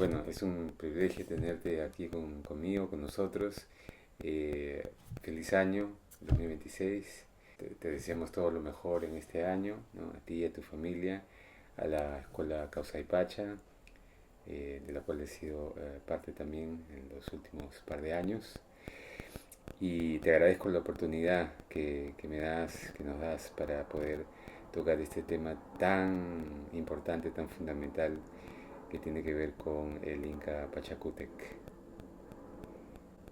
Bueno, es un privilegio tenerte aquí conmigo, con nosotros. Feliz año 2026. Te deseamos todo lo mejor en este año, ¿no? A ti y a tu familia, a la Escuela Causa y Pacha, de la cual he sido parte también en los últimos par de años. Y te agradezco la oportunidad que me das, que nos das para poder tocar este tema tan importante, tan fundamental que tiene que ver con el Inca Pachacútec.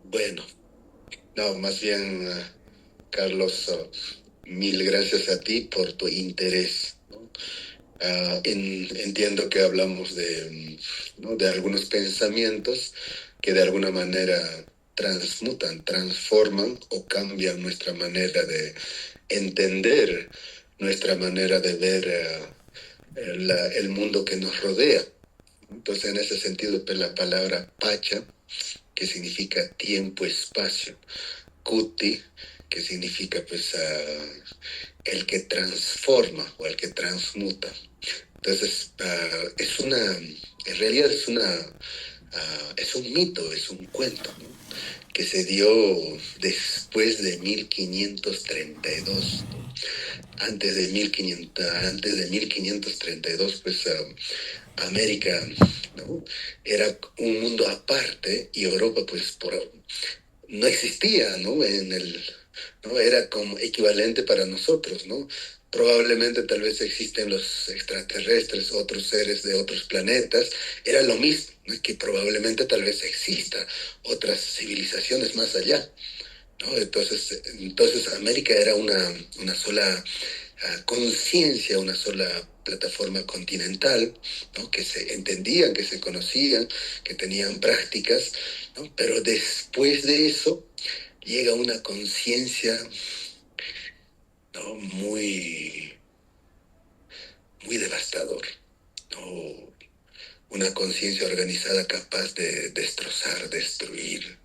Bueno, no, más bien, Carlos, mil gracias a ti por tu interés, ¿no? Entiendo que hablamos ¿no? de algunos pensamientos que de alguna manera transmutan, transforman o cambian nuestra manera de entender, nuestra manera de ver el mundo que nos rodea. Entonces, en ese sentido, pues, la palabra pacha, que significa tiempo, espacio, Kuti, que significa pues el que transforma o el que transmuta. Entonces, en realidad es un mito, es un cuento, ¿no? Que se dio después de 1532, ¿no? Antes de 1532, pues América, ¿no? Era un mundo aparte y Europa, pues no existía, ¿no? ¿no? Era como equivalente para nosotros, ¿no? Probablemente tal vez existen los extraterrestres, otros seres de otros planetas, era lo mismo, ¿no? Que probablemente tal vez exista otras civilizaciones más allá, ¿no? Entonces América era una sola conciencia, una sola plataforma continental, ¿no? Que se entendían, que se conocían, que tenían prácticas, ¿no? Pero después de eso llega una conciencia, ¿no? Muy devastador, ¿no? Una conciencia organizada capaz de destrozar, destruir,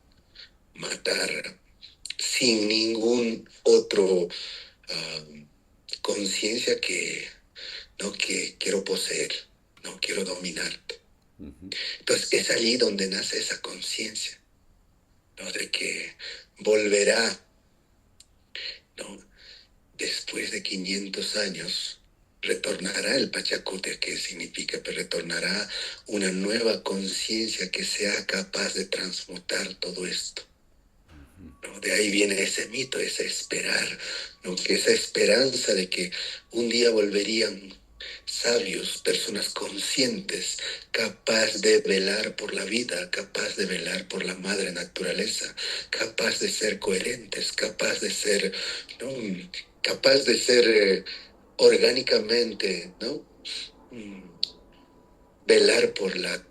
matar, sin ningún otro conciencia ¿no? que quiero poseer, no quiero dominarte. Ujú. Entonces es allí donde nace esa conciencia, ¿no? De que volverá, ¿no? Después de 500 años, retornará el Pachacute, que significa que retornará una nueva conciencia que sea capaz de transmutar todo esto, ¿no? De ahí viene ese mito, ese esperar, ¿no? Que esa esperanza de que un día volverían sabios, personas conscientes, capaz de velar por la vida, capaz de velar por la madre naturaleza, capaz de ser coherentes, capaz de ser, ¿no? Capaz de ser orgánicamente, ¿no? Mm, Velar por la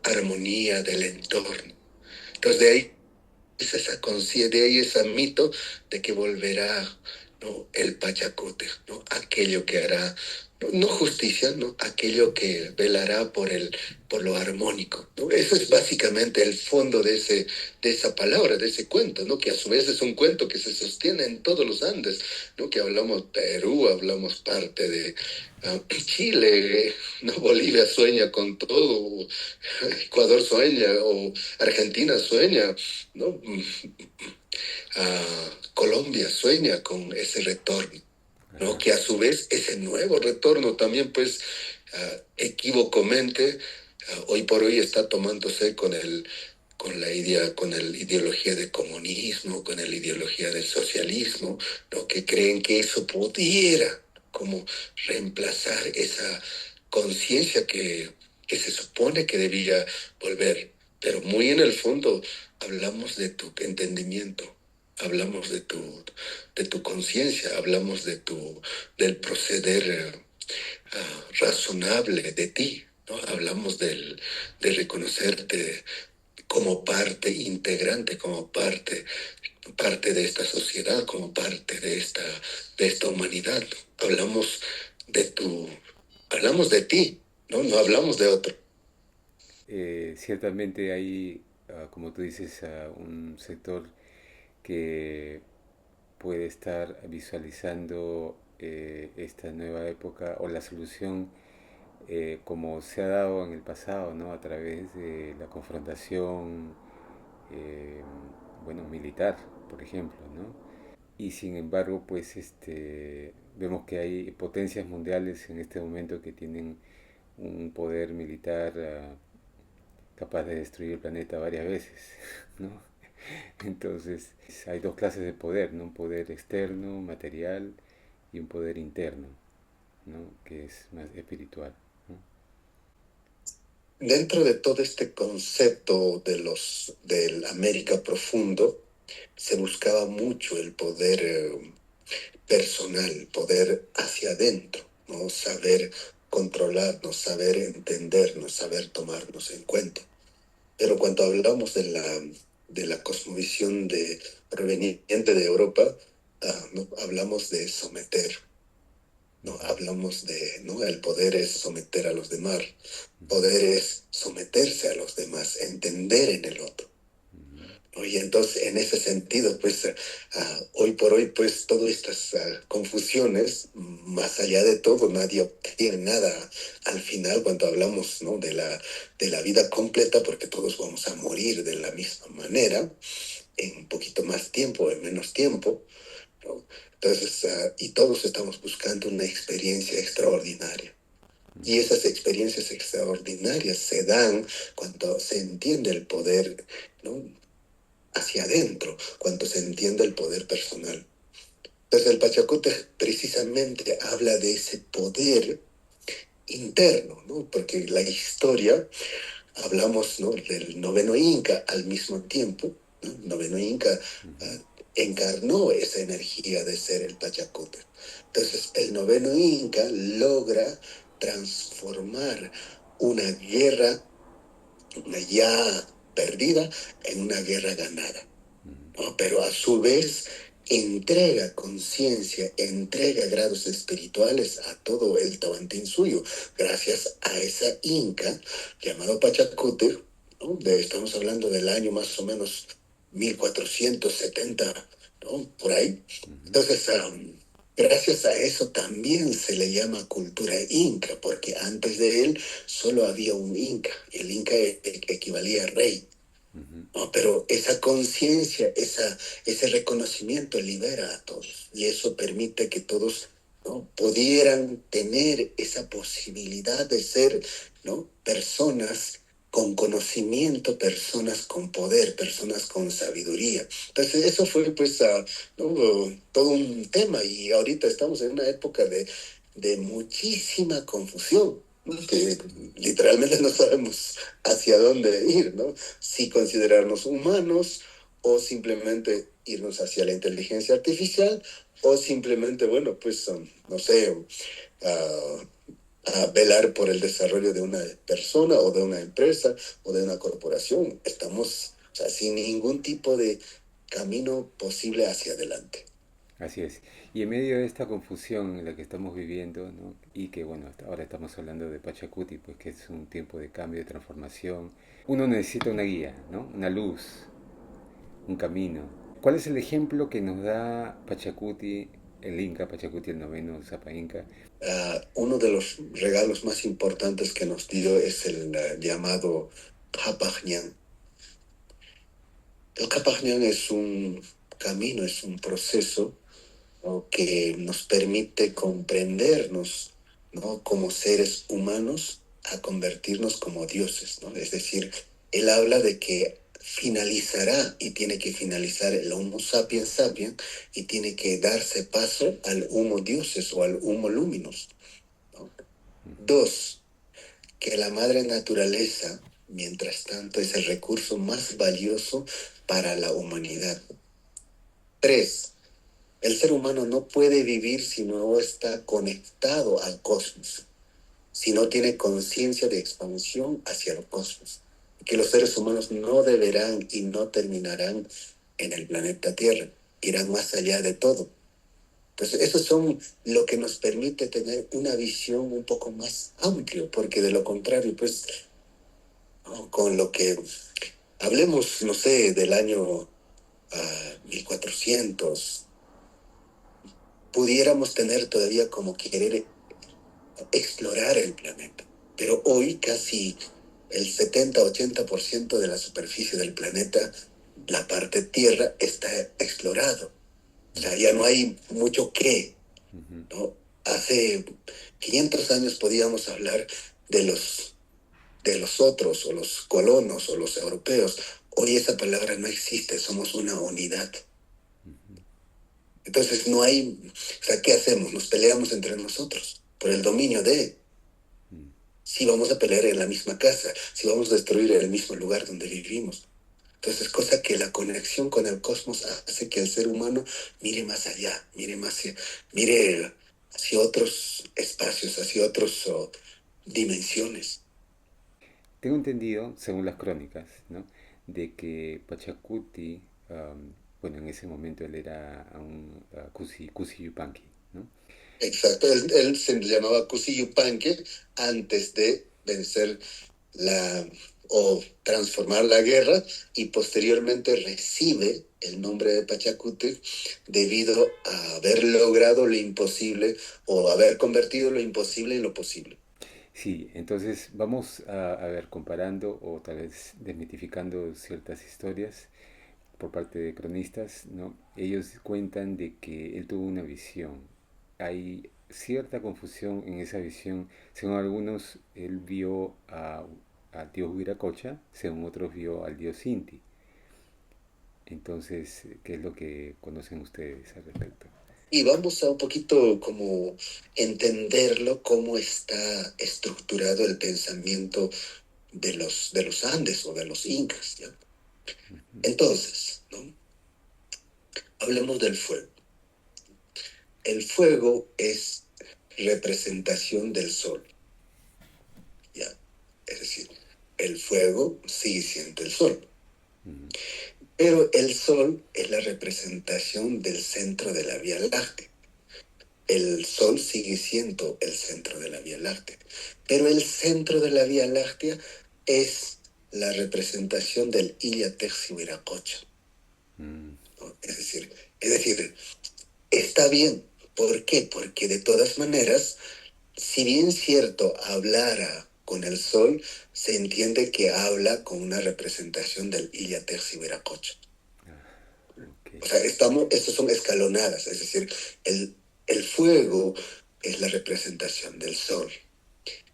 armonía del entorno. Entonces de ahí es esa conciencia, de ahí ese mito de que volverá, ¿no? El Pachacote, ¿no? Aquello que hará, no justicia, ¿no? Aquello que velará por lo armónico, ¿no? Eso es básicamente el fondo de esa palabra, de ese cuento, ¿no? Que a su vez es un cuento que se sostiene en todos los Andes, ¿no? Que hablamos Perú, hablamos parte de Chile, ¿no? Bolivia sueña con todo, Ecuador sueña, o Argentina sueña, ¿no? Colombia sueña con ese retorno, ¿no? Ajá. Que a su vez ese nuevo retorno también, pues, equivocamente, hoy por hoy está tomándose con la ideología del comunismo, con la ideología del socialismo, ¿no? Que creen que eso pudiera como reemplazar esa conciencia que se supone que debía volver. Pero muy en el fondo hablamos de tu entendimiento, hablamos de tu conciencia, hablamos del proceder razonable de ti, ¿no? Hablamos de reconocerte como parte integrante, como parte de esta sociedad, como parte de esta humanidad. Hablamos de tu, hablamos de ti, ¿no? No hablamos de otro. Ciertamente hay, como tú dices, un sector que puede estar visualizando esta nueva época o la solución como se ha dado en el pasado, ¿no? A través de la confrontación, eh, bueno, militar, por ejemplo, ¿no? Y sin embargo, pues vemos que hay potencias mundiales en este momento que tienen un poder militar capaz de destruir el planeta varias veces, ¿no? Entonces, hay dos clases de poder, ¿no? Un poder externo, material, y un poder interno, ¿no? Que es más espiritual, ¿no? Dentro de todo este concepto del América profundo, se buscaba mucho el poder personal, poder hacia adentro, ¿no? Saber controlarnos, saber entendernos, saber tomarnos en cuenta. Pero cuando hablamos de la cosmovisión proveniente de Europa, ¿no? Hablamos de someter, ¿no? Hablamos de, ¿no? El poder es someter a los demás, poder es someterse a los demás, entender en el otro. Y entonces, en ese sentido, pues, hoy por hoy, pues, todas estas confusiones, más allá de todo, nadie obtiene nada al final cuando hablamos, ¿no? De la vida completa, porque todos vamos a morir de la misma manera, en un poquito más tiempo, en menos tiempo, ¿no? Entonces, y todos estamos buscando una experiencia extraordinaria. Y esas experiencias extraordinarias se dan cuando se entiende el poder, ¿no? Hacia adentro, cuando se entiende el poder personal. Entonces el Pachacute precisamente habla de ese poder interno, ¿no? Porque la historia, hablamos, ¿no? Del noveno Inca al mismo tiempo, ¿no? El noveno Inca encarnó esa energía de ser el Pachacute. Entonces el noveno Inca logra transformar una guerra ya perdida en una guerra ganada, ¿no? Pero a su vez entrega conciencia, entrega grados espirituales a todo el Tahuantinsuyo, gracias a esa Inca llamado Pachacute, ¿no? Estamos hablando del año más o menos 1470, ¿no? Por ahí. Entonces, gracias a eso también se le llama cultura inca, porque antes de él solo había un inca. El inca equivalía a rey. ¿No? Pero esa conciencia, ese reconocimiento libera a todos y eso permite que todos, ¿no? Pudieran tener esa posibilidad de ser, ¿no? Personas con conocimiento, personas con poder, personas con sabiduría. Entonces eso fue pues ¿no? Todo un tema y ahorita estamos en una época de muchísima confusión, que literalmente no sabemos hacia dónde ir, ¿no? Si considerarnos humanos o simplemente irnos hacia la inteligencia artificial o simplemente, bueno, pues, no sé, uh, a velar por el desarrollo de una persona o de una empresa o de una corporación. Estamos, o sea, sin ningún tipo de camino posible hacia adelante. Así es. Y en medio de esta confusión en la que estamos viviendo, ¿no? Y que bueno, hasta ahora estamos hablando de Pachacuti, pues que es un tiempo de cambio, de transformación, uno necesita una guía, ¿no? Una luz, un camino. ¿Cuál es el ejemplo que nos da Pachacuti, el Inca, Pachacuti el noveno, Zapa Inca? Uno de los regalos más importantes que nos dio es el llamado Hapajñán. El Hapajñán es un camino, es un proceso, ¿no? Que nos permite comprendernos, ¿no? Como seres humanos a convertirnos como dioses, ¿no? Es decir, él habla de que finalizará y tiene que finalizar el Homo sapiens sapiens y tiene que darse paso al Homo dioses o al Homo luminous, ¿no? Dos, que la madre naturaleza, mientras tanto, es el recurso más valioso para la humanidad. Tres, el ser humano no puede vivir si no está conectado al cosmos, si no tiene conciencia de expansión hacia el cosmos. Que los seres humanos no deberán y no terminarán en el planeta Tierra, irán más allá de todo. Entonces, eso son lo que nos permite tener una visión un poco más amplia, porque de lo contrario, pues, ¿no? Con lo que hablemos, no sé, del año 1400, pudiéramos tener todavía como querer explorar el planeta. Pero hoy casi el 70-80% de la superficie del planeta, la parte tierra, está explorado. O sea, ya no hay mucho que, Ujú. ¿no? Hace 500 años podíamos hablar de los otros, o los colonos, o los europeos. Hoy esa palabra no existe, somos una unidad. Entonces no hay, o sea, ¿qué hacemos? Nos peleamos entre nosotros por el dominio de, Mm. si vamos a pelear en la misma casa, si vamos a destruir el mismo lugar donde vivimos. Entonces, cosa que la conexión con el cosmos hace que el ser humano mire más allá, mire hacia otros espacios, hacia otras dimensiones. Tengo entendido, según las crónicas, ¿no? De que Pachacuti, bueno, en ese momento él era un Kusi Yupanqui, ¿no? Exacto, él se llamaba Kusiyupanque antes de vencer la o transformar la guerra, y posteriormente recibe el nombre de Pachacute debido a haber logrado lo imposible o haber convertido lo imposible en lo posible. Sí, entonces vamos a ver, comparando o tal vez desmitificando ciertas historias por parte de cronistas, ¿no? Ellos cuentan de que él tuvo una visión. Hay cierta confusión en esa visión. Según algunos, él vio al dios Huiracocha, según otros vio al dios Inti. Entonces, ¿qué es lo que conocen ustedes al respecto? Y vamos a un poquito como entenderlo, cómo está estructurado el pensamiento de los Andes o de los incas, ¿ya? Entonces, ¿no? Hablemos del fuego. El fuego es representación del sol, ¿ya? Es decir, el fuego sigue siendo el sol, Ujú. pero el sol es la representación del centro de la Vía Láctea. El sol sigue siendo el centro de la Vía Láctea, pero el centro de la Vía Láctea es la representación del Ilia Texi-Huiracocha, Mm. ¿no? Es decir, está bien. ¿Por qué? Porque de todas maneras, si bien cierto, hablara con el sol, se entiende que habla con una representación del Ilia Texi-Huiracocha. Ok. O sea, estos son escalonadas, es decir, el fuego es la representación del sol,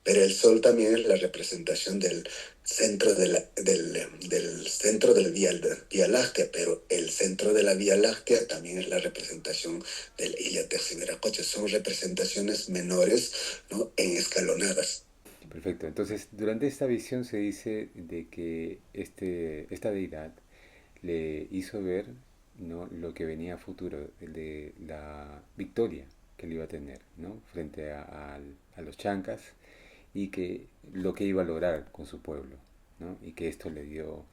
pero el sol también es la representación del centro del centro del Vía Láctea, pero el centro de la Vía Láctea también es la representación del Ilia Terciviracocha. Son representaciones menores, ¿no? En escalonadas. Perfecto. Entonces, durante esta visión se dice de que esta deidad le hizo ver, ¿no? Lo que venía a futuro, de la victoria que él iba a tener, ¿no? Frente a los chancas, y que lo que iba a lograr con su pueblo, ¿no? Y que esto le dio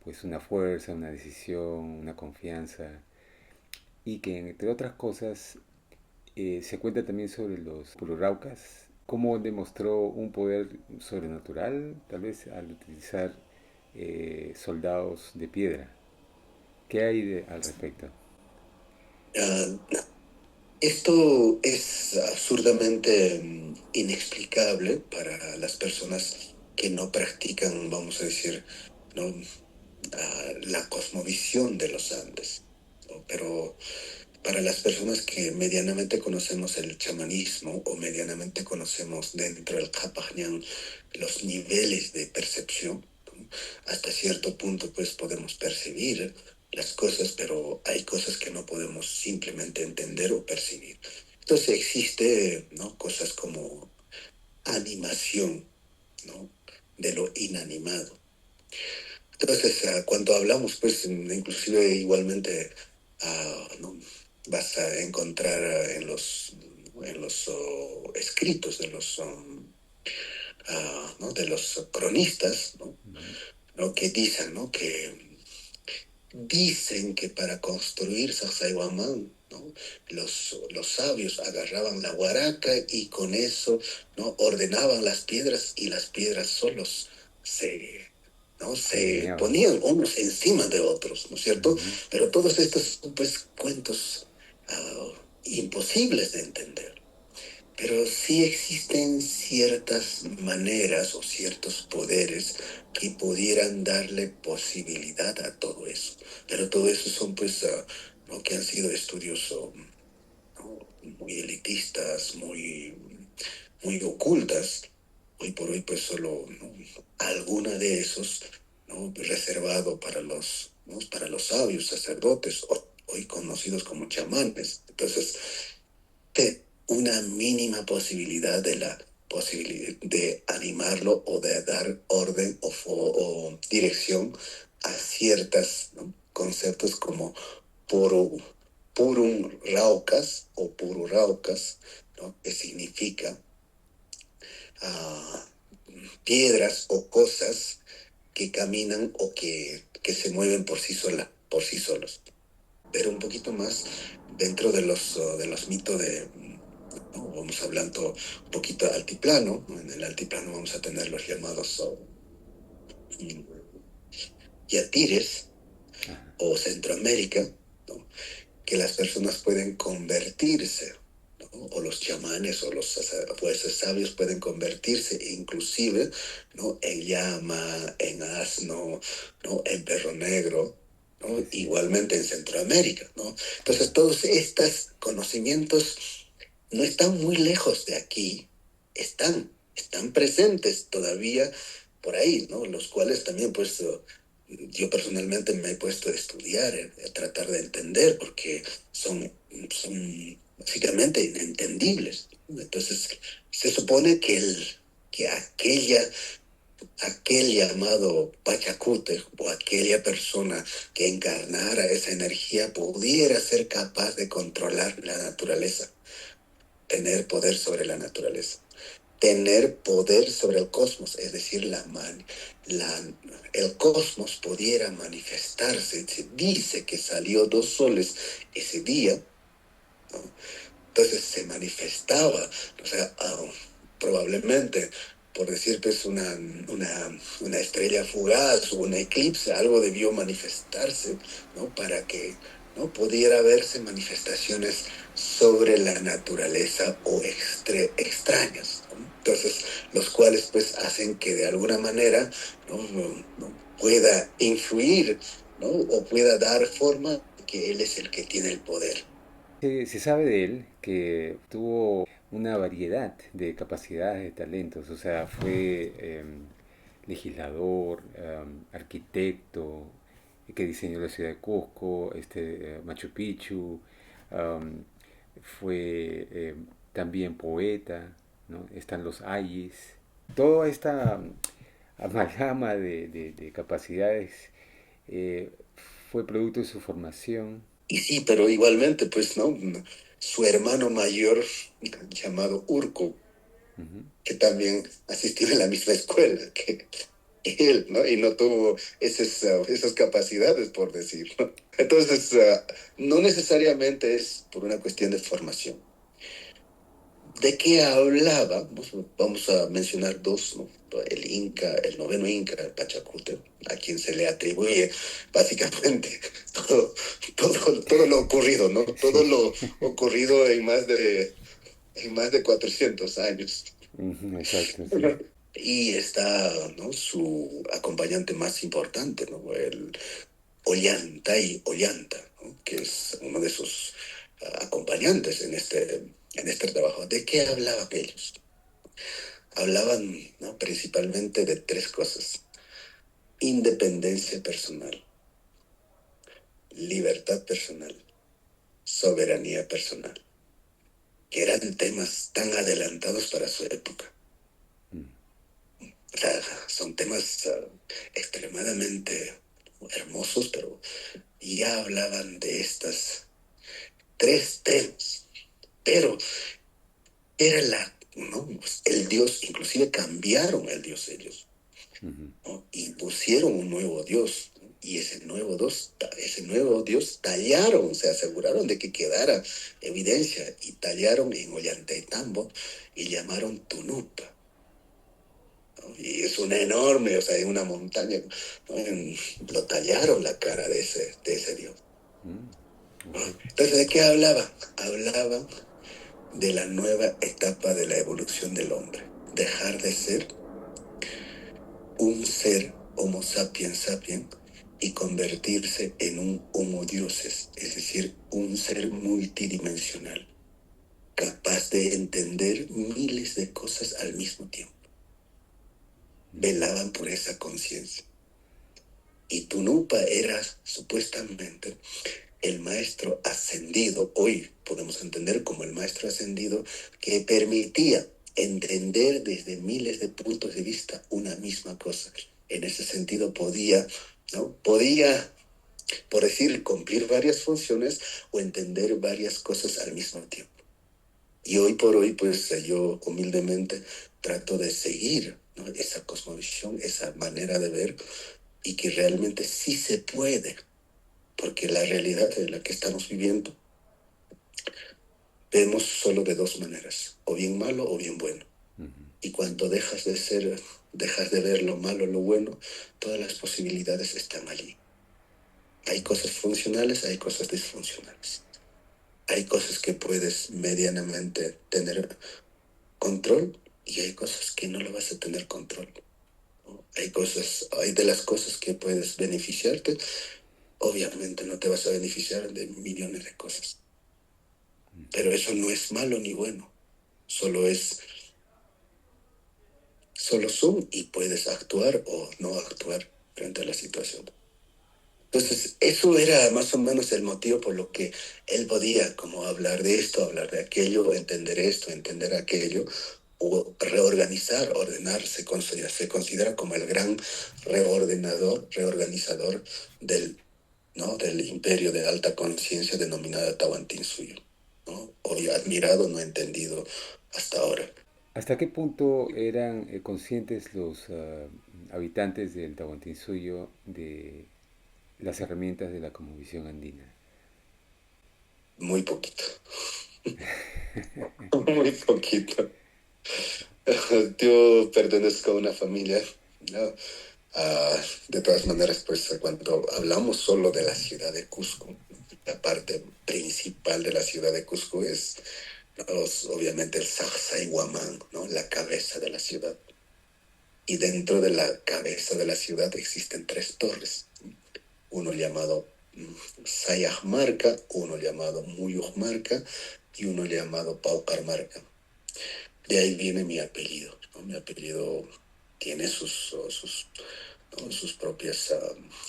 pues una fuerza, una decisión, una confianza, y que entre otras cosas se cuenta también sobre los Pururaucas, cómo demostró un poder sobrenatural, tal vez al utilizar soldados de piedra. ¿Qué hay al respecto? Uh, Esto es absurdamente inexplicable para las personas que no practican, vamos a decir, ¿no? La cosmovisión de los Andes, ¿no? Pero para las personas que medianamente conocemos el chamanismo o medianamente conocemos dentro del Kapajñán los niveles de percepción, ¿no? Hasta cierto punto pues podemos percibir las cosas, pero hay cosas que no podemos simplemente entender o percibir. Entonces existe, ¿no? Cosas como animación, ¿no? De lo inanimado. Entonces, cuando hablamos, pues, inclusive igualmente, ¿no? Vas a encontrar en los escritos ¿no? De los cronistas, ¿no? Ujú. ¿No? Que dicen, ¿no? Que dicen que para construir Sacsayhuamán, ¿no? Los sabios agarraban la huaraca y con eso, ¿no? Ordenaban las piedras, y las piedras solos ¿no? Se Se alineaban. ponían unos encima de otros, ¿no es cierto? Ujú. Pero todos estos son pues cuentos imposibles de entender. pero sí existen ciertas maneras o ciertos poderes que pudieran darle posibilidad a todo eso. Pero todo eso son pues lo que han sido estudios ¿no? muy elitistas, muy ocultas. Hoy por hoy pues solo ¿no? alguna de esos ¿no? reservado para ¿no? para los sabios, sacerdotes, hoy conocidos como chamanes. Entonces, una mínima posibilidad de la posibilidad de animarlo o de dar orden o dirección a ciertos ¿no? conceptos como puro, purum raucas o puro raucas, ¿no? Que significa uh, piedras o cosas que caminan o que se mueven por sí solos. Pero un poquito más dentro de los mitos ¿no? Vamos hablando un poquito de altiplano, ¿no? En el altiplano vamos a tener los llamados yatires Ajá. o Centroamérica, ¿no? Que las personas pueden convertirse, ¿no? O los chamanes o los pues, sabios pueden convertirse inclusive ¿no? en llama, en asno, ¿no? en perro negro, ¿no? Así es. Igualmente en Centroamérica, ¿no? Entonces Ajá. todos estos conocimientos no están muy lejos de aquí, están presentes todavía por ahí, ¿no? Los cuales también, pues, yo personalmente me he puesto a estudiar, a tratar de entender, porque son básicamente inentendibles. Entonces, se supone que aquel llamado Pachacute o aquella persona que encarnara esa energía pudiera ser capaz de controlar la naturaleza, tener poder sobre la naturaleza, tener poder sobre el cosmos, es decir, el cosmos pudiera manifestarse. Se dice que salió dos soles ese día, ¿no? Entonces se manifestaba, o sea, probablemente, por decir, pues una estrella fugaz o un eclipse, algo debió manifestarse, ¿no? Para que no pudiera verse manifestaciones sobre la naturaleza o extrañas, ¿no? Entonces, los cuales pues hacen que de alguna manera no pueda influir, ¿no? O pueda dar forma que él es el que tiene el poder. Se sabe de él que tuvo una variedad de capacidades, de talentos, o sea, fue legislador, arquitecto, que diseñó la ciudad de Cusco, Machu Picchu, am, fue también poeta, ¿no? Están los ayes. Toda esta amalgama de capacidades eh, fue producto de su formación. Y sí, pero igualmente, pues, ¿no? Su hermano mayor, llamado Urco, Ujú. que también asistió en la misma escuela que él, ¿no? Y no tuvo esas capacidades, por decir, ¿no? Entonces, no necesariamente es por una cuestión de formación. ¿De qué hablaba? Vamos a mencionar dos, ¿no? El Inca, el noveno Inca, el Pachacute, a quien se le atribuye básicamente todo lo ocurrido, ¿no? Todo Sí, lo ocurrido en más de 400 años. ujú, exacto, sí. Y está, ¿no? Su acompañante más importante, ¿no? El Ollantay Ollanta, ¿no? Que es uno de sus acompañantes en este trabajo. ¿De qué hablaban ellos? Hablaban, ¿no? Principalmente de tres cosas: independencia personal, libertad personal, soberanía personal, que eran temas tan adelantados para su época. Mm. O sea, son temas extremadamente hermosos, pero ya hablaban de estas tres temas. Pero era ¿no? El Dios, inclusive cambiaron el Dios ellos, Ujú. ¿no? Impusieron un nuevo Dios, ¿no? Y ese nuevo Dios tallaron, se aseguraron de que quedara evidencia y tallaron en Ollantaytambo y llamaron Tunupa, ¿no? Y es una enorme, o sea, en una montaña, ¿no? Lo tallaron la cara de ese Dios. Mm. ¿No? Exacto. Entonces, ¿de qué hablaba? Hablaba de la nueva etapa de la evolución del hombre. Dejar de ser un ser Homo sapiens sapiens y convertirse en un Homo dioses, es decir, un ser multidimensional, capaz de entender miles de cosas al mismo tiempo. Velaban por esa conciencia. Y Tunupa era supuestamente el maestro ascendido, hoy podemos entender como el maestro ascendido, que permitía entender desde miles de puntos de vista una misma cosa. En ese sentido podía, ¿no? Podía, por decir, cumplir varias funciones o entender varias cosas al mismo tiempo. Y hoy por hoy, pues yo humildemente trato de seguir, ¿no?, esa cosmovisión, esa manera de ver, y que realmente sí se puede, porque la realidad en la que estamos viviendo vemos solo de dos maneras, o bien malo o bien bueno. Y cuando dejas de ver lo malo, lo bueno, todas las posibilidades están allí. Hay cosas funcionales, hay cosas disfuncionales. Hay cosas que puedes medianamente tener control y hay cosas que no lo vas a tener control. Hay de las cosas que puedes beneficiarte, obviamente no te vas a beneficiar de millones de cosas. Pero eso no es malo ni bueno, solo son y puedes actuar o no actuar frente a la situación. Entonces, eso era más o menos el motivo por lo que él podía como hablar de esto, hablar de aquello, entender esto, entender aquello, o reorganizar, ordenar, se considera como el gran reorganizador del, ¿no?, del imperio de alta conciencia denominada Tawantinsuyo, ¿no? Hoy admirado, no entendido hasta ahora. ¿Hasta qué punto eran conscientes los habitantes del Tahuantinsuyo de las herramientas de la cosmovisión andina? Muy poquito. Muy poquito. Yo pertenezco a una familia, ¿no? De todas maneras, pues cuando hablamos solo de la ciudad de Cusco, la parte principal de la ciudad de Cusco es, ¿no?, obviamente el Sacsayhuamán, ¿no?, la cabeza de la ciudad. Y dentro de la cabeza de la ciudad existen tres torres. Uno llamado Sayajmarca, uno llamado Muyujmarca y uno llamado Paucarmarca. De ahí viene mi apellido, ¿no? Mi apellido tiene sus propios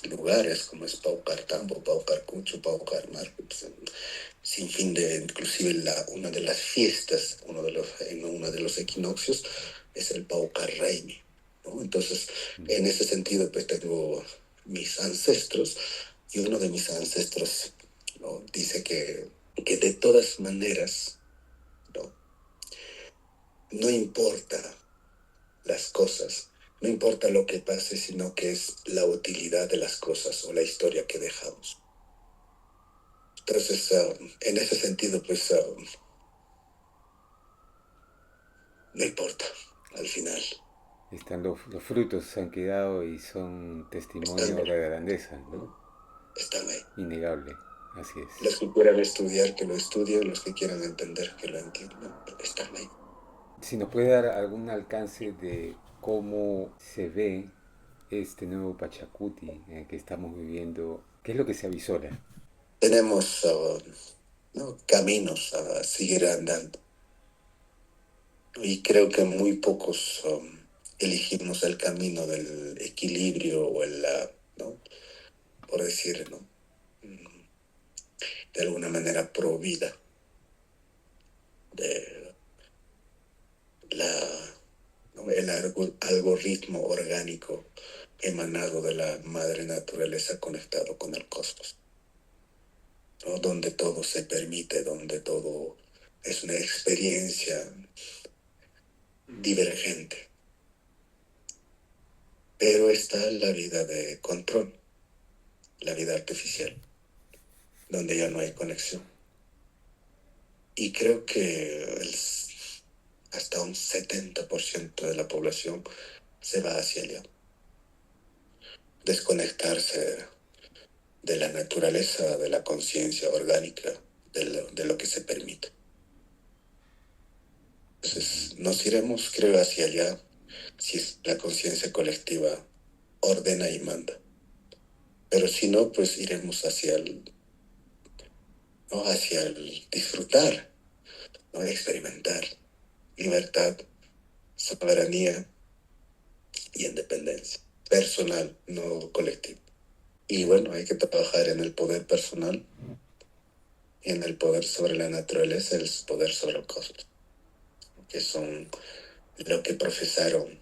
lugares, como es Paucartambo, Paucarcucho, Paucarmarca, pues, sin fin de, inclusive una de las fiestas, en uno de los equinoccios, es el Paucarraimi, ¿no? Entonces, en ese sentido, pues tengo mis ancestros, y uno de mis ancestros, ¿no?, dice que de todas maneras, ¿no?, no importa las cosas, no importa lo que pase, sino que es la utilidad de las cosas o la historia que dejamos. Entonces, en ese sentido, pues no importa, al final. Los frutos se han quedado y son testimonio de la grandeza, ¿no? Están ahí. Innegable, así es. Los que quieran estudiar, que lo estudien, los que quieran entender, que lo entiendan, están ahí. Si nos puede dar algún alcance de cómo se ve este nuevo Pachacuti en el que estamos viviendo, ¿qué es lo que se avisora? Tenemos ¿no?, caminos a seguir andando. Y creo que muy pocos elegimos el camino del equilibrio o ¿no?, por decir, ¿no?, de alguna manera pro vida, de ¿no?, el algoritmo orgánico emanado de la madre naturaleza conectado con el cosmos, ¿no?, donde todo se permite, donde todo es una experiencia divergente. Pero está la vida de control, la vida artificial, donde ya no hay conexión. Y creo que hasta un 70% de la población se va hacia allá. Desconectarse de la naturaleza, de la conciencia orgánica, de lo que se permite. Entonces, nos iremos, creo, hacia allá, si es la conciencia colectiva ordena y manda. Pero si no, pues iremos hacia ¿no? Hacia el disfrutar, ¿no? Experimentar libertad, soberanía y independencia. Personal, no colectivo. Y bueno, hay que trabajar en el poder personal, en el poder sobre la naturaleza, el poder sobre el cosmos, que son lo que profesaron,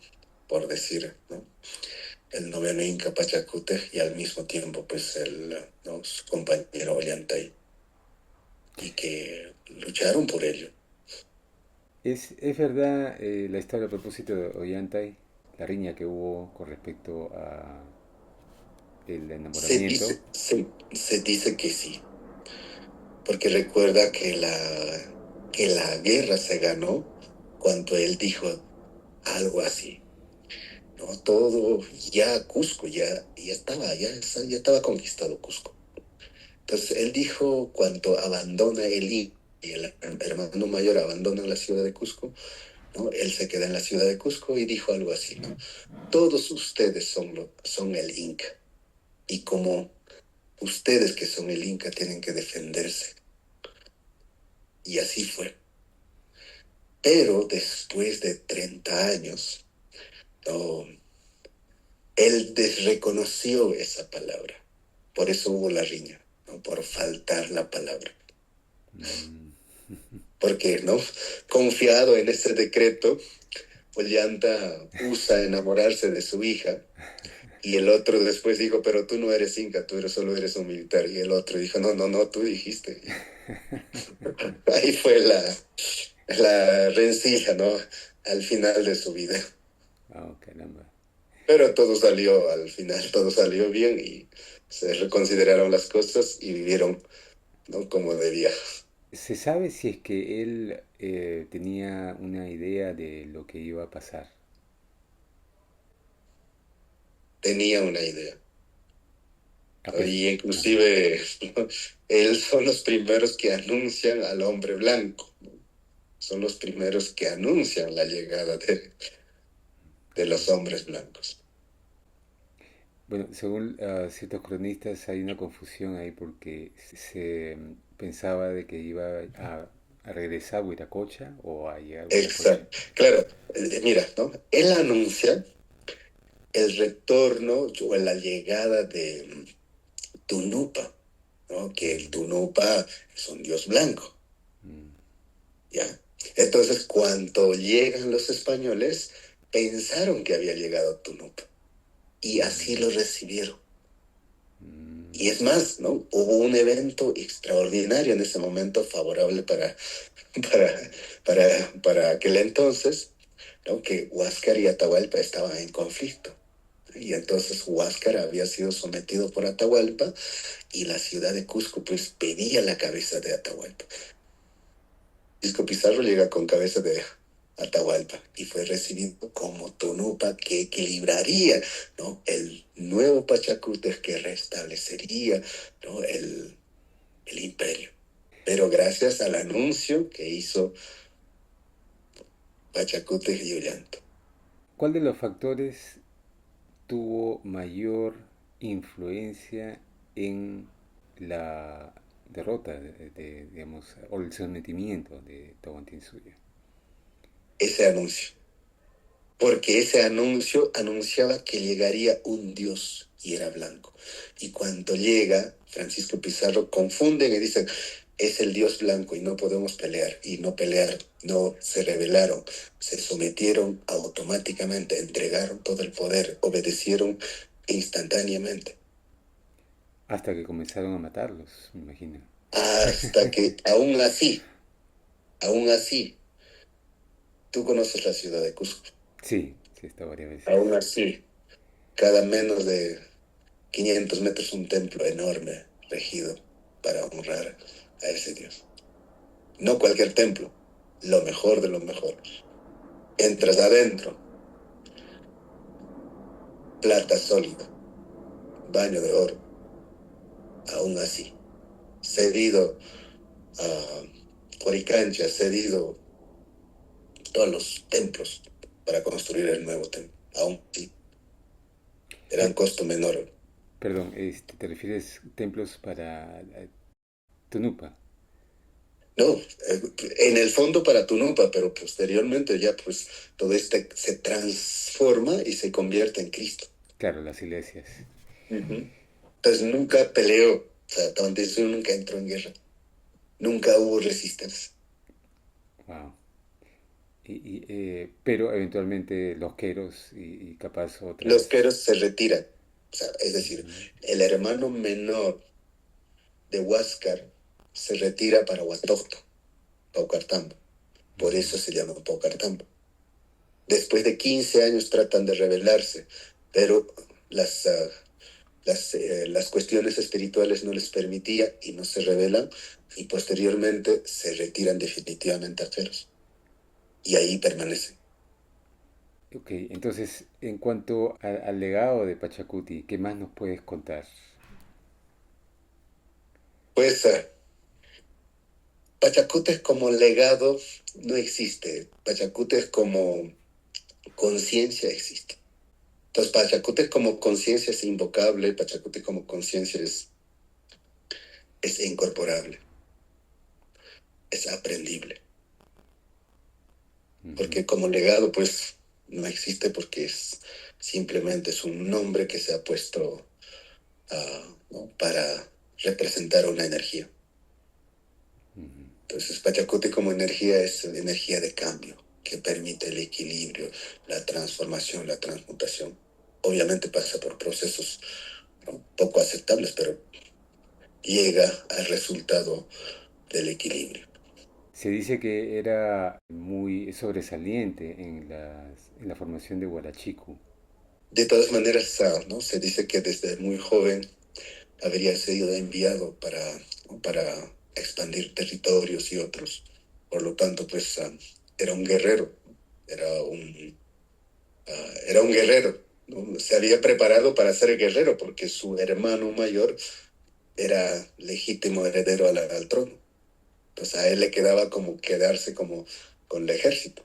por decir, ¿no? El noveno Inca Pachacútec y al mismo tiempo pues ¿no? su compañero Ollantay, y que lucharon por ello. Es verdad la historia a propósito de Ollantay, la riña que hubo con respecto a el enamoramiento. Se dice que sí, porque recuerda que la guerra se ganó cuando él dijo algo así, ¿no? Todo, ya Cusco, ya estaba conquistado Cusco. Entonces él dijo, cuando abandona y el hermano mayor abandona la ciudad de Cusco, ¿no? Él se queda en la ciudad de Cusco y dijo algo así, ¿no? Todos ustedes son el Inca, y como ustedes que son el Inca tienen que defenderse. Y así fue. Pero después de 30 años, no, él desreconoció esa palabra. Por eso hubo la riña, ¿no? Por faltar la palabra. Mm. Porque, ¿no? Confiado en ese decreto, Ollanta usa enamorarse de su hija, y el otro después dijo, pero tú no eres Inca, solo eres un militar. Y el otro dijo, no, no, no, tú dijiste. Y ahí fue la rencilla, ¿no? Al final de su vida. Oh, caramba. Pero todo salió, al final todo salió bien y se reconsideraron las cosas y vivieron, ¿no? Como debía. ¿Se sabe si es que él tenía una idea de lo que iba a pasar? Tenía una idea. A Y Ajá. inclusive él son los primeros que anuncian al hombre blanco, ¿no? Son los primeros que anuncian la llegada de los hombres blancos. Bueno, según ciertos cronistas hay una confusión ahí porque se pensaba de que iba a regresar a Huiracocha o a llegar a Huiracocha. Exacto. Claro, mira, ¿no? Él anuncia el retorno o la llegada de Tunupa, ¿no? Que el Mm, Tunupa es un dios blanco, mm, ¿ya? Entonces, cuando llegan los españoles, pensaron que había llegado Tunupa y así mm, lo recibieron. mm. Y es más, ¿no? Hubo un evento extraordinario en ese momento favorable para, para aquel entonces, ¿no? Que Huáscar y Atahualpa estaban en conflicto. Y entonces Huáscar había sido sometido por Atahualpa y la ciudad de Cusco pues pedía la cabeza de Atahualpa. Francisco Pizarro llega con cabeza de Atahualpa y fue recibido como Tonupa que equilibraría, ¿no? El nuevo Pachacútec que restablecería, ¿no? El imperio. Pero gracias al anuncio que hizo Pachacútec y Ollanta. ¿Cuál de los factores tuvo mayor influencia en la derrota digamos, o el sometimiento de Tahuantinsuyo? Ese anuncio. Porque ese anuncio anunciaba que llegaría un dios y era blanco. Y cuando llega, Francisco Pizarro confunden y dicen, es el dios blanco y no podemos pelear. Y no pelearon, no se rebelaron, se sometieron automáticamente, entregaron todo el poder, obedecieron instantáneamente. Hasta que comenzaron a matarlos, me imagino. Hasta que aún así, tú conoces la ciudad de Cusco, Sí, sí, está varias veces. aún así, cada menos de 500 metros un templo enorme, regido para honrar a ese Dios. No cualquier templo, lo mejor de lo mejor. Entras adentro, plata sólida, baño de oro, aún así. Cedido a Coricancha, cedido todos los templos para construir el nuevo templo. Aún sí, eran Pe- costo menor. Perdón, ¿te refieres templos para Tunupa? No, en el fondo para Tunupa, pero posteriormente ya pues todo este se transforma y se convierte en Cristo. Claro, las iglesias. Ujú. Entonces nunca peleó, o sea, Tahuantinsuyo nunca entró en guerra, nunca hubo resistencia. Wow. Pero eventualmente los queros y capaz Los otras. queros se retiran, o sea, es decir, Ujú. el hermano menor de Huáscar se retira para Huastocto, Paucartambo. Por eso se llama Paucartambo. Después de 15 años tratan de rebelarse, pero las, las cuestiones espirituales no les permitían y no se rebelan y posteriormente se retiran definitivamente a Feros y ahí permanecen. Ok, entonces, en cuanto al legado de Pachacuti, ¿qué más nos puedes contar? Pues Pachacutes como legado no existe, Pachacutes como conciencia existe. Entonces Pachacutes como conciencia es invocable, Pachacutes como conciencia es incorporable, es aprendible. Ujú. Porque como legado pues no existe porque simplemente es un nombre que se ha puesto ¿no? para representar una energía. Entonces Pachacuti como energía es energía de cambio que permite el equilibrio, la transformación, la transmutación. Obviamente pasa por procesos, ¿no? Poco aceptables, pero llega al resultado del equilibrio. Se dice que era muy sobresaliente en la formación de Huarachicu. De todas maneras, ¿no? Se dice que desde muy joven habría sido enviado ¿no? para expandir territorios y otros. Por lo tanto, pues era un guerrero, era era un guerrero, ¿no? Se había preparado para ser guerrero porque su hermano mayor era legítimo heredero al trono. Entonces a él le quedaba como quedarse como con el ejército.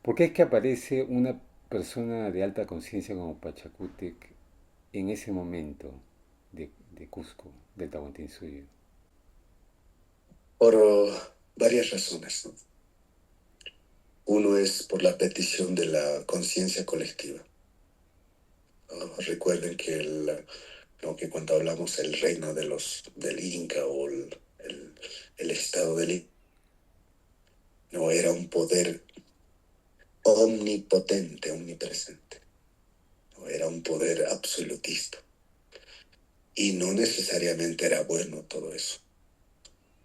¿Por qué es que aparece una persona de alta conciencia como Pachacútec en ese momento de Cusco, del Tahuantinsuyo? Por varias razones, ¿no? Uno es por la petición de la conciencia colectiva. Recuerden que ¿no? Que cuando hablamos del reino del Inca o el estado del Inca, no era un poder omnipotente, omnipresente, no era un poder absolutista y no necesariamente era bueno todo eso.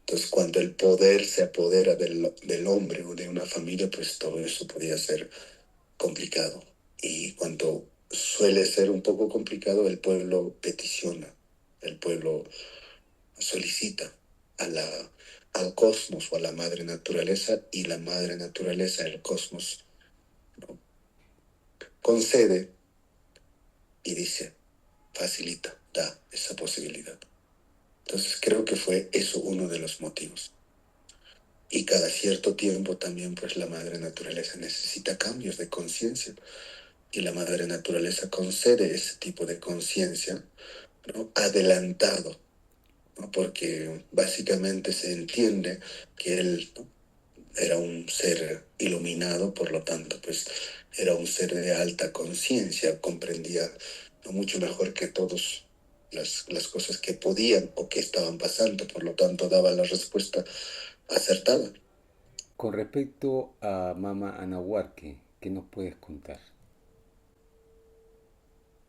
Entonces, cuando el poder se apodera del hombre o de una familia, pues todo eso podía ser complicado. Y cuando suele ser un poco complicado, el pueblo peticiona, el pueblo solicita a al cosmos o a la madre naturaleza y la madre naturaleza, el cosmos, ¿no? Concede y dice, facilita, da esa posibilidad. Entonces creo que fue eso uno de los motivos. Y cada cierto tiempo también pues la madre naturaleza necesita cambios de conciencia y la madre naturaleza concede ese tipo de conciencia, ¿no? Adelantado, ¿no? Porque básicamente se entiende que él, ¿no? Era un ser iluminado, por lo tanto, pues era un ser de alta conciencia, comprendía, ¿no? Mucho mejor que todos las cosas que podían o que estaban pasando, por lo tanto daba la respuesta acertada. Con respecto a Mama Anahuarque, ¿qué nos puedes contar?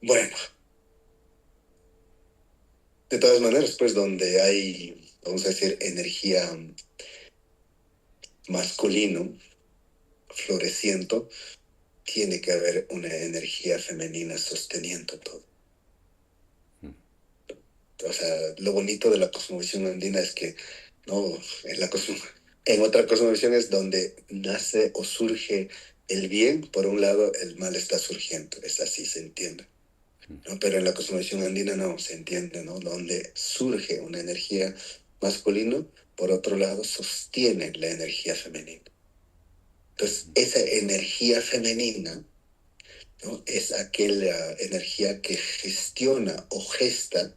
Bueno, de todas maneras, pues donde hay, vamos a decir, energía masculino, floreciendo, tiene que haber una energía femenina sosteniendo todo. O sea, lo bonito de la cosmovisión andina es que, no, en otra cosmovisión es donde nace o surge el bien, por un lado el mal está surgiendo, es así, se entiende. ¿No? Pero en la cosmovisión andina no, se entiende, ¿no? Donde surge una energía masculina, por otro lado sostiene la energía femenina. Entonces, esa energía femenina, ¿no? Es aquella energía que gestiona o gesta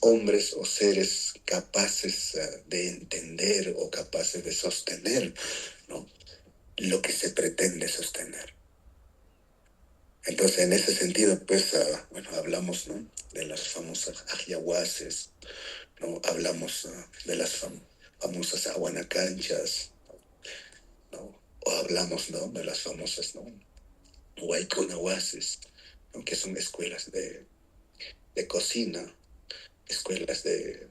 hombres o seres capaces de entender o capaces de sostener, ¿no? Lo que se pretende sostener. Entonces, en ese sentido, pues, bueno, hablamos, ¿no? De las famosas ayahuasas, ¿no? Hablamos de las famosas aguanacanchas, ¿no? O hablamos, ¿no? De las famosas, ¿no? Huayconahuases, ¿no? Que son escuelas de cocina, escuelas de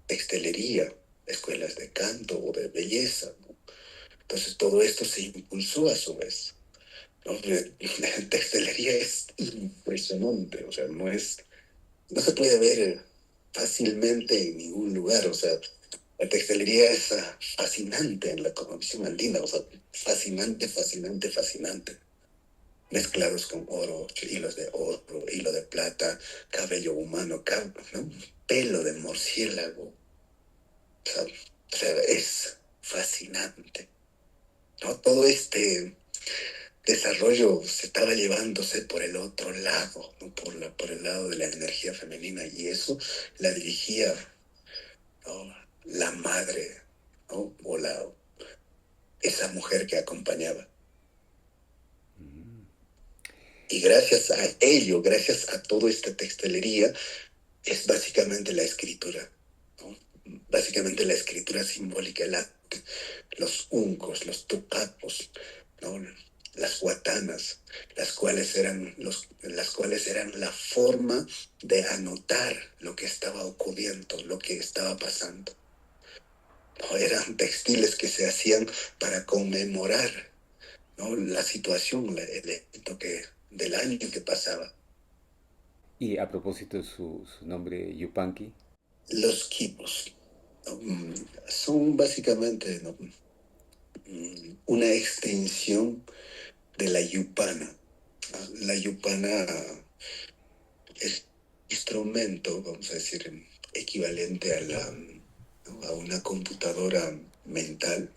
textilería, escuelas de canto o de belleza, ¿no? Entonces todo esto se impulsó a su vez, ¿no? La textilería es impresionante, o sea, no se puede ver fácilmente en ningún lugar, o sea, la textilería es fascinante en la cosmovisión andina, o sea, fascinante, fascinante, fascinante. Mezclados con oro, hilos de oro, hilo de plata, cabello humano, ¿no? Pelo de murciélago. O sea, es fascinante, ¿no? Todo este desarrollo se estaba llevándose por el otro lado, ¿no? Por el lado de la energía femenina, y eso la dirigía, ¿no? La madre, ¿no? O esa mujer que acompañaba. Y gracias a ello, gracias a toda esta textilería, es básicamente la escritura, ¿no? Básicamente la escritura simbólica, los uncos, los tucapos, ¿no? Las guatanas, las cuales eran la forma de anotar lo que estaba ocurriendo, lo que estaba pasando. ¿No? Eran textiles que se hacían para conmemorar, ¿no? La situación, el evento del año que pasaba. Y a propósito, su nombre Yupanqui. Los quipos, ¿no? Son básicamente, ¿no? Una extensión de la yupana. La yupana es instrumento, vamos a decir, equivalente ¿no? A una computadora mental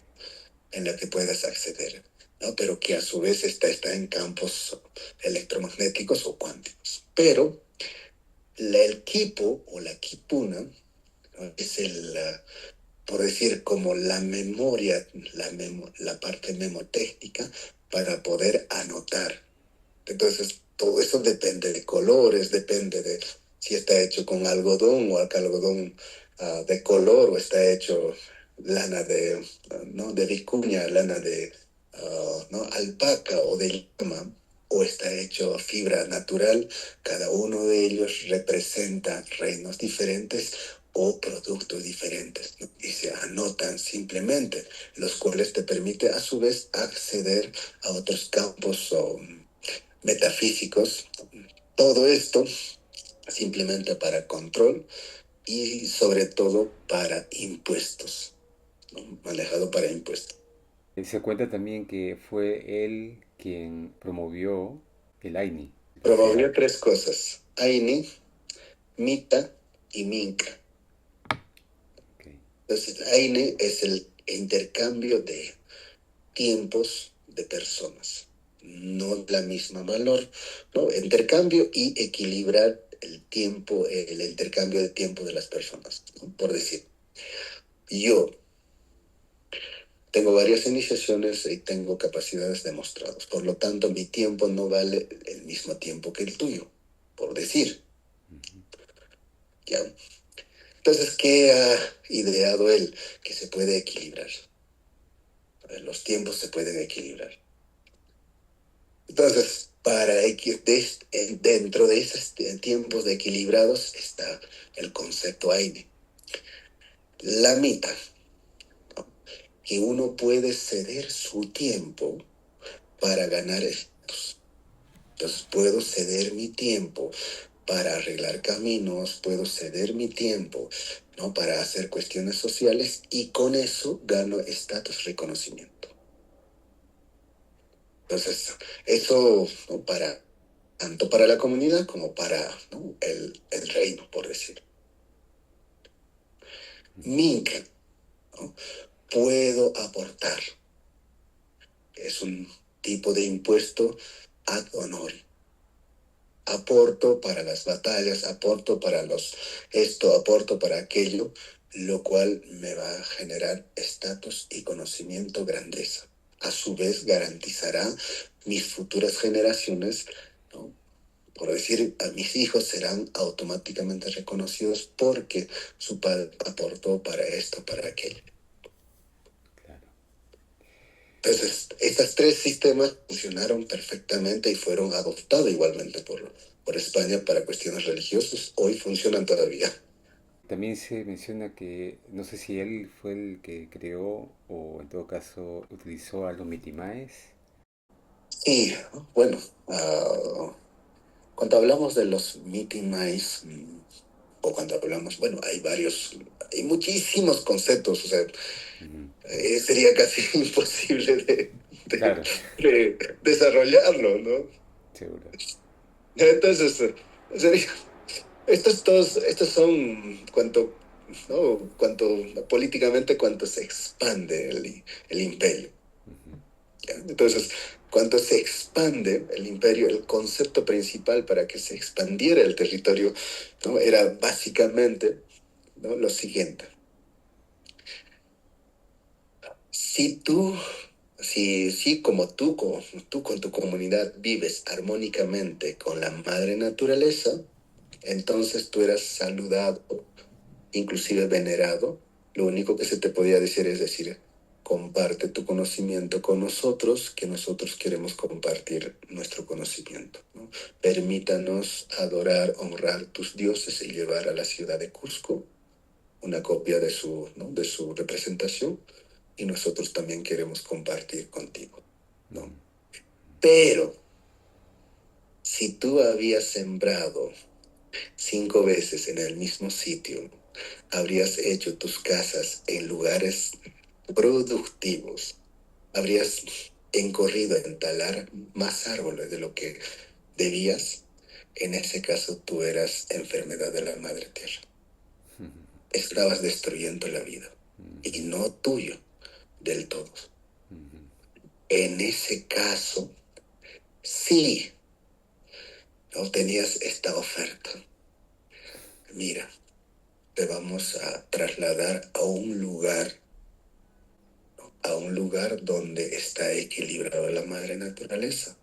en la que puedas acceder, ¿no? Pero que a su vez está en campos electromagnéticos o cuánticos. Pero el quipo o la quipuna, ¿no? Es por decir, como la memoria, la parte memotécnica para poder anotar. Entonces, todo eso depende de colores, depende de si está hecho con algodón o algodón de color o está hecho lana ¿no? De vicuña, lana de ¿no? alpaca o de llama, o está hecho fibra natural. Cada uno de ellos representa reinos diferentes o productos diferentes, ¿no? Y se anotan simplemente, los cuales te permite a su vez acceder a otros campos metafísicos. Todo esto simplemente para control y sobre todo para impuestos, ¿no? Manejado para impuestos. Se cuenta también que fue él quien promovió el AINI. O Promovió sea, tres cosas: Aini, Mita y Minca. okay. Entonces, Aini es el intercambio de tiempos de personas, no la misma valor, ¿no? Intercambio y equilibrar el tiempo, el intercambio de tiempo de las personas, ¿no? Por decir, yo tengo varias iniciaciones y tengo capacidades demostradas, por lo tanto mi tiempo no vale el mismo tiempo que el tuyo, por decir, ¿ya? Entonces, ¿qué ha ideado él? Que se puede equilibrar, los tiempos se pueden equilibrar. Entonces, dentro de esos tiempos de equilibrados está el concepto AINE. La mitad, ¿no? Que uno puede ceder su tiempo para ganar estos. Entonces, puedo ceder mi tiempo para arreglar caminos, puedo ceder mi tiempo, ¿no? Para hacer cuestiones sociales y con eso gano estatus, reconocimiento. Entonces, eso, ¿no? Tanto para la comunidad como para, ¿no? el reino, por decir. Minca, ¿no? puedo aportar. Es un tipo de impuesto ad honorem. Aporto para las batallas, aporto para esto, aporto para aquello, lo cual me va a generar estatus y conocimiento, grandeza. A su vez garantizará mis futuras generaciones, ¿no? Por decir, a mis hijos serán automáticamente reconocidos porque su padre aportó para esto, para aquello. Claro. Entonces, estos tres sistemas funcionaron perfectamente y fueron adoptados igualmente por España para cuestiones religiosas. Hoy funcionan todavía. También se menciona que, no sé si él fue el que creó o en todo caso utilizó a los mitimaes. Y bueno, cuando hablamos de los meeting mice, o cuando hablamos, bueno, hay muchísimos conceptos, o sea, Ujú. sería casi imposible de, Claro, de desarrollarlo, ¿no? seguro. Entonces, sería, estos son ¿no? Políticamente cuanto se expande el imperio. Ujú. ¿Ya? Entonces, cuando se expande el imperio, el concepto principal para que se expandiera el territorio, ¿no? Era básicamente, ¿no? Lo siguiente. Si tú, si como tú con tu comunidad vives armónicamente con la madre naturaleza, entonces tú eras saludado, inclusive venerado. Lo único que se te podía decir es decir, comparte tu conocimiento con nosotros, que nosotros queremos compartir nuestro conocimiento, ¿no? Permítanos adorar, honrar tus dioses y llevar a la ciudad de Cusco una copia de ¿no? de su representación, y nosotros también queremos compartir contigo, ¿no? Pero si tú habías sembrado 5 veces en el mismo sitio, habrías hecho tus casas en lugares productivos, habrías encorrido en talar más árboles de lo que debías, en ese caso tú eras enfermedad de la madre tierra. Estabas destruyendo la vida, y no tuyo del todo. En ese caso, sí, no tenías esta oferta. Mira, te vamos a trasladar a un lugar donde está equilibrada la madre naturaleza.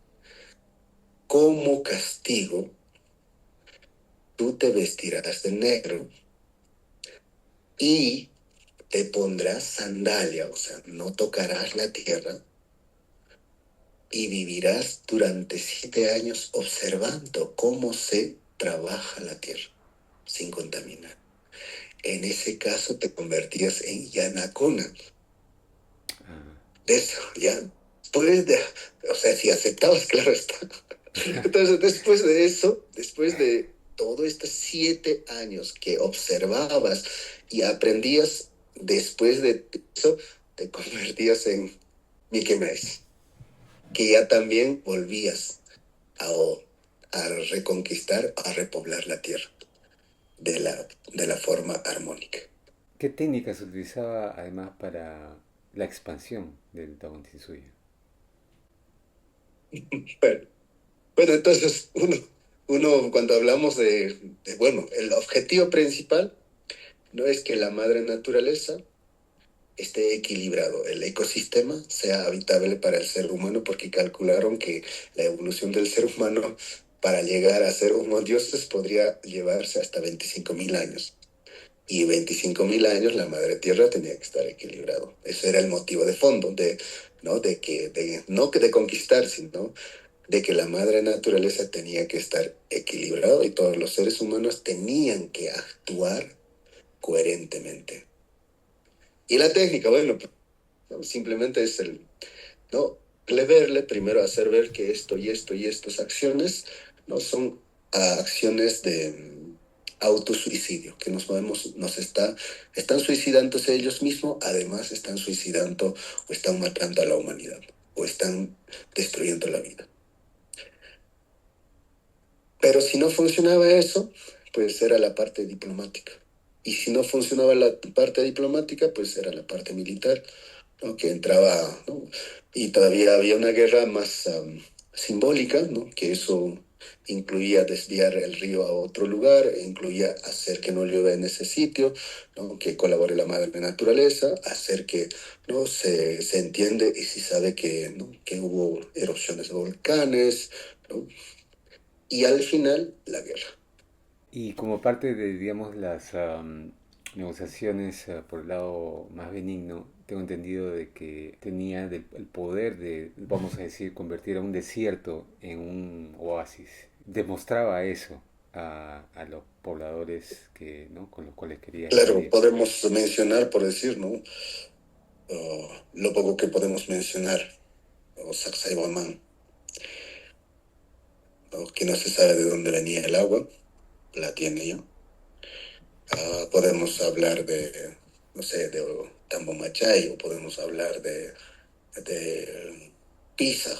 Como castigo, tú te vestirás de negro y te pondrás sandalia, o sea, no tocarás la tierra, y vivirás durante 7 años observando cómo se trabaja la tierra sin contaminar. En ese caso te convertías en Yanacona. De eso, ya. O sea, si aceptabas, claro está. Entonces, después de eso, después de todos estos 7 años que observabas y aprendías, después de eso, te convertías en Mickey Mouse, que ya también volvías a, a reconquistar, a repoblar la tierra de la forma armónica. ¿Qué técnica se utilizaba además para la expansión del Tahuantinsuyo? Bueno, bueno, entonces uno cuando hablamos bueno, el objetivo principal no es que la madre naturaleza esté equilibrado, el ecosistema sea habitable para el ser humano, porque calcularon que la evolución del ser humano para llegar a ser homo dioses podría llevarse hasta 25.000 años. Y 25.000 años la madre tierra tenía que estar equilibrado. Ese era el motivo de fondo, ¿no? No que de conquistar, sino de que la madre naturaleza tenía que estar equilibrado y todos los seres humanos tenían que actuar coherentemente. Y la técnica, bueno, ¿no? Simplemente es ¿no? Verle, primero hacer ver que esto y esto y estas acciones no son acciones de autosuicidio, que están suicidándose ellos mismos, además están suicidando o están matando a la humanidad, o están destruyendo la vida. Pero si no funcionaba eso, pues era la parte diplomática. Y si no funcionaba la parte diplomática, pues era la parte militar, ¿no? Que entraba, ¿no? Y todavía había una guerra más simbólica, ¿no? Que eso incluía desviar el río a otro lugar, incluía hacer que no llueva en ese sitio, ¿no? Que colabore la madre naturaleza, hacer que, ¿no? Se entiende y se sabe que, ¿no? Que hubo erupciones de volcanes, ¿no? Y al final, la guerra. Y como parte de, digamos, las negociaciones por el lado más benigno, tengo entendido de que tenía el poder de, vamos a decir, convertir a un desierto en un oasis. Demostraba eso a los pobladores que, ¿no? con los cuales quería Claro, expandir. podemos mencionar, por decir, ¿no? Lo poco que podemos mencionar, o Sacsayhuamán, ¿no? Que no se sabe de dónde venía el agua, la tiene yo. Podemos hablar de, no sé, de Tambomachay, o podemos hablar de Pisa,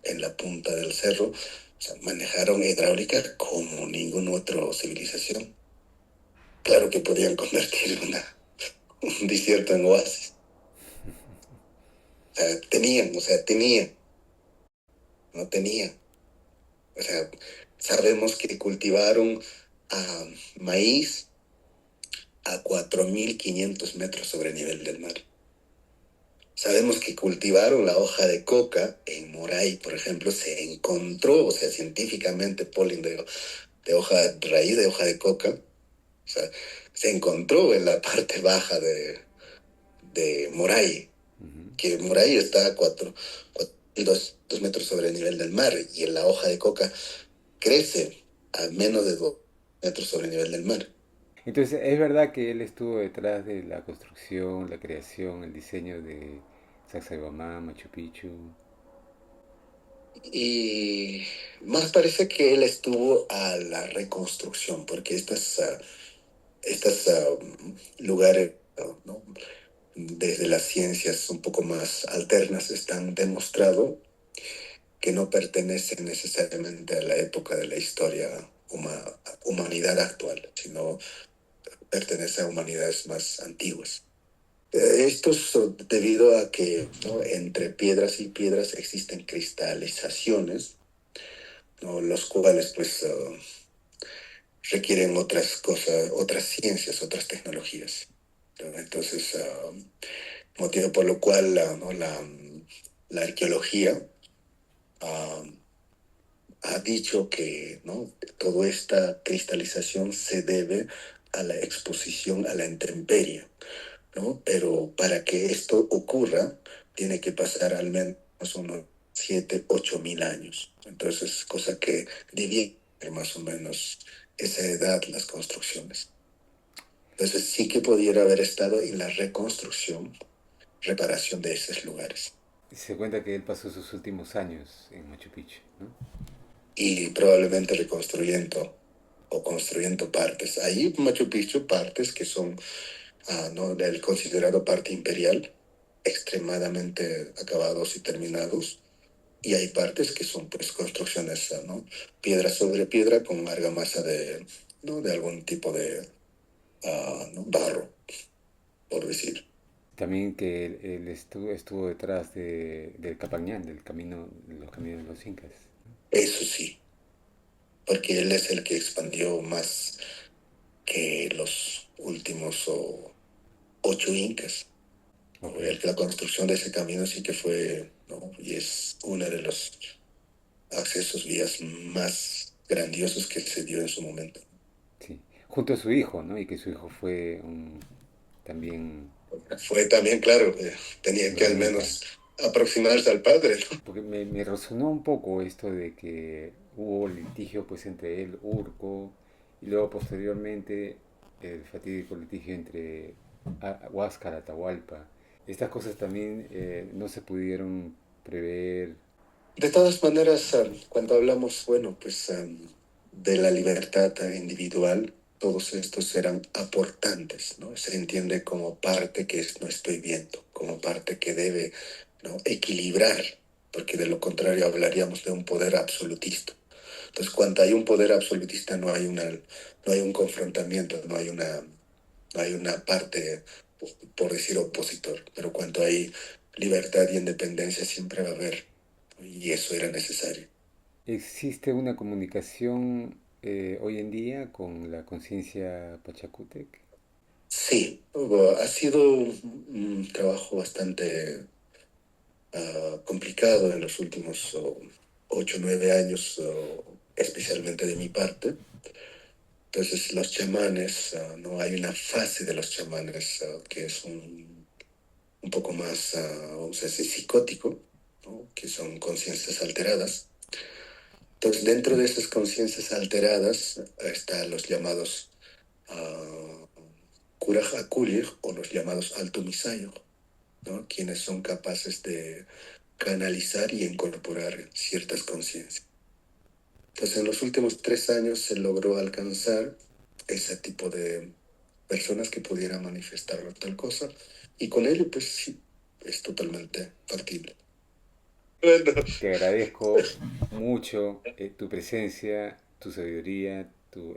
en la punta del cerro. O sea, manejaron hidráulica como ninguna otra civilización. Claro que podían convertir un desierto en oasis. O sea, tenían, no tenían. O sea, sabemos que cultivaron maíz a 4.500 metros sobre el nivel del mar. Sabemos que cultivaron la hoja de coca en Moray, por ejemplo, se encontró, o sea, científicamente, polen de hoja, raíz de hoja de coca, o sea, se encontró en la parte baja de Moray, Ujú. que Moray está a 2 metros sobre el nivel del mar, y en la hoja de coca crece a menos de 2 metros sobre el nivel del mar. Entonces, es verdad que él estuvo detrás de la construcción, la creación, el diseño de Sacsayhuamán, Machu Picchu. Y más parece que él estuvo a la reconstrucción, porque estas lugares, ¿no? Desde las ciencias un poco más alternas están demostrado que no pertenecen necesariamente a la época de la historia humanidad actual, sino pertenece a humanidades más antiguas. Esto es debido a que, ¿no? Entre piedras y piedras existen cristalizaciones, ¿no? Los cuales pues requieren otras cosas, otras ciencias, otras tecnologías, ¿no? Entonces, motivo por lo cual ¿no? la arqueología uh, ha dicho que, ¿no? Toda esta cristalización se debe a la exposición a la intemperie, ¿no? Pero para que esto ocurra, tiene que pasar al menos unos 7, 8 mil años. Entonces, cosa que divide más o menos esa edad las construcciones. Entonces, sí que pudiera haber estado en la reconstrucción, reparación de esos lugares. Se cuenta que él pasó sus últimos años en Machu Picchu, ¿no? Y probablemente reconstruyendo o construyendo partes. Ahí Machu Picchu, partes que son ¿no? del considerado parte imperial, extremadamente acabados y terminados. Y hay partes que son pues construcciones, ¿no? Piedra sobre piedra con argamasa ¿no? De algún tipo de ¿no? barro, por decir. También que él estuvo detrás del Capañán, del camino, de los caminos de los incas. Eso sí, porque él es el que expandió más que los últimos 8 incas. Ok. La construcción de ese camino sí que fue, ¿no? Y es uno de los accesos vías más grandiosos que se dio en su momento. Sí. Junto a su hijo, ¿no? Y que su hijo fue también Fue también, claro, tenía que los al incas. menos aproximarse al padre, ¿no? Porque me resonó un poco esto de que hubo litigio pues entre él, Urco, y luego posteriormente el fatídico litigio entre Huáscar, Atahualpa. Estas cosas también no se pudieron prever. De todas maneras, cuando hablamos, bueno, pues de la libertad individual, todos estos eran aportantes, ¿no? Se entiende como parte que no estoy viendo, como parte que debe, ¿no? Equilibrar, porque de lo contrario hablaríamos de un poder absolutista. Entonces, cuando hay un poder absolutista no hay un confrontamiento, no hay una No hay una parte, por decir, opositor, pero cuando hay libertad y independencia siempre va a haber, y eso era necesario. ¿Existe una comunicación hoy en día con la conciencia Pachacútec? Sí, ha sido un trabajo bastante complicado en los últimos 8 o 9 años, especialmente de mi parte. Entonces los chamanes, no hay una fase de los chamanes que es un poco más, vamos a decir, psicótico, ¿no? Que son conciencias alteradas. Entonces dentro de esas conciencias alteradas están los llamados uh, Kuraj o los llamados Alto Misayo, ¿no? Quienes son capaces de canalizar y incorporar ciertas conciencias. Entonces, en los últimos 3 años se logró alcanzar ese tipo de personas que pudieran manifestar tal cosa, y con ello, pues sí, es totalmente factible. Bueno, Te agradezco mucho tu presencia, tu sabiduría,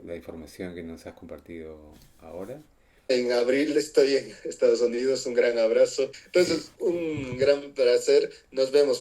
la información que nos has compartido ahora. en abril estoy en Estados Unidos, un gran abrazo. Sí, Entonces, un gran placer. Nos vemos.